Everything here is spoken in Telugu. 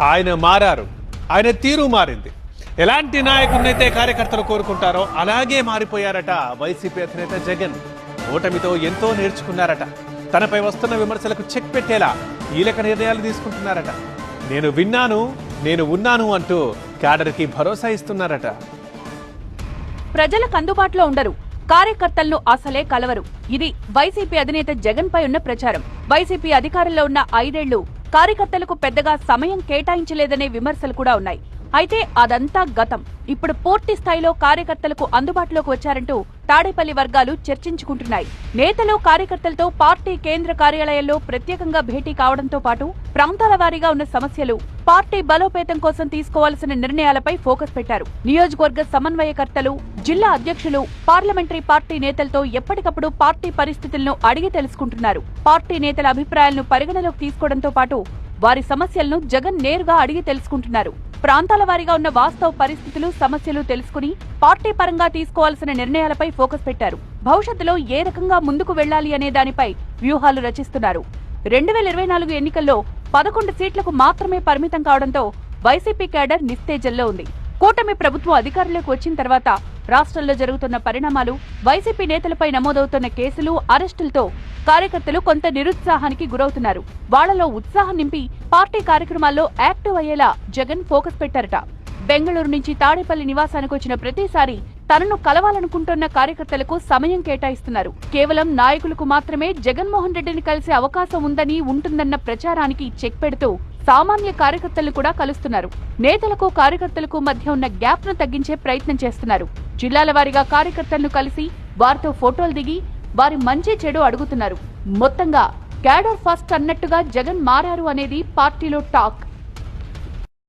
ఆయన మారారు, ఆయన తీరు మారింది. ఎలాంటి నాయకుడినైతే కార్యకర్తలు కోరుకుంటారో అలాగే మారిపోయారట వైసీపీ అధినేత జగన్. ఓటమితో ఎంతో నేర్చుకున్నారట. తనపై వస్తున్న విమర్శలకు చెక్ పెట్టేలా కీలక నిర్ణయాలు తీసుకుంటున్నారట. నేను విన్నాను, నేను ఉన్నాను అంటూ క్యాడర్కి భరోసా ఇస్తున్నారట. ప్రజలకు అందుబాటులో ఉండరు, కార్యకర్తలను అసలే కలవరు. ఇది వైసీపీ అధినేత జగన్ పై ఉన్న ప్రచారం. వైసీపీ అధికారంలో ఉన్న 5 ఏళ్లు కార్యకర్తలకు పెద్దగా సమయం కేటాయించలేదనే విమర్శలు కూడా ఉన్నాయి. అయితే అదంతా గతం. ఇప్పుడు పూర్తి స్థాయిలో కార్యకర్తలకు అందుబాటులోకి వచ్చారంటూ తాడేపల్లి వర్గాలు చర్చించుకుంటున్నాయి. నేతలు కార్యకర్తలతో పార్టీ కేంద్ర కార్యాలయాల్లో ప్రత్యేకంగా భేటీ కావడంతో పాటు ప్రాంతాల వారీగా ఉన్న సమస్యలు, పార్టీ బలోపేతం కోసం తీసుకోవాల్సిన నిర్ణయాలపై ఫోకస్ పెట్టారు. నియోజకవర్గ సమన్వయకర్తలు, జిల్లా అధ్యక్షులు, పార్లమెంటరీ పార్టీ నేతలతో ఎప్పటికప్పుడు పార్టీ పరిస్థితులను అడిగి తెలుసుకుంటున్నారు. పార్టీ నేతల అభిప్రాయాలను పరిగణలోకి తీసుకోవడంతో పాటు వారి సమస్యలను జగన్ నేరుగా అడిగి తెలుసుకుంటున్నారు. ప్రాంతాల వారీగా ఉన్న వాస్తవ పరిస్థితులు, సమస్యలు తెలుసుకుని పార్టీ పరంగా తీసుకోవాల్సిన నిర్ణయాలపై ఫోకస్ పెట్టారు. భవిష్యత్తులో ఏ రకంగా ముందుకు వెళ్లాలి అనే దానిపై వ్యూహాలు రచిస్తున్నారు. 2024 ఎన్నికల్లో 11 సీట్లకు మాత్రమే పరిమితం కావడంతో వైసీపీ క్యాడర్ నిస్తేజంలో ఉంది. కూటమి ప్రభుత్వం అధికారంలోకి వచ్చిన తర్వాత రాష్ట్రంలో జరుగుతున్న పరిణామాలు, వైసీపీ నేతలపై నమోదవుతున్న కేసులు, అరెస్టులతో కార్యకర్తలు కొంత నిరుత్సాహానికి గురవుతున్నారు. వాళ్లలో ఉత్సాహం నింపి పార్టీ కార్యక్రమాల్లో యాక్టివ్ అయ్యేలా జగన్ ఫోకస్ పెట్టారట. బెంగళూరు నుంచి తాడేపల్లి నివాసానికి వచ్చిన ప్రతిసారి తనను కలవాలనుకుంటున్న కార్యకర్తలకు సమయం కేటాయిస్తున్నారు. కేవలం నాయకులకు మాత్రమే జగన్మోహన్ రెడ్డిని కలిసే అవకాశం ఉంటుందన్న ప్రచారానికి చెక్ పెడుతూ సామాన్య కార్యకర్తలను కూడా కలుస్తున్నారు. నేతలకు కార్యకర్తలకు మధ్య ఉన్న గ్యాప్ ను తగ్గించే ప్రయత్నం చేస్తున్నారు. జిల్లాల వారీగా కార్యకర్తలను కలిసి వారితో ఫోటోలు దిగి వారి మంచి చెడు అడుగుతున్నారు. మొత్తంగా క్యాడర్ ఫస్ట్ అన్నట్టుగా జగన్ మారారు అనేది పార్టీలో టాక్.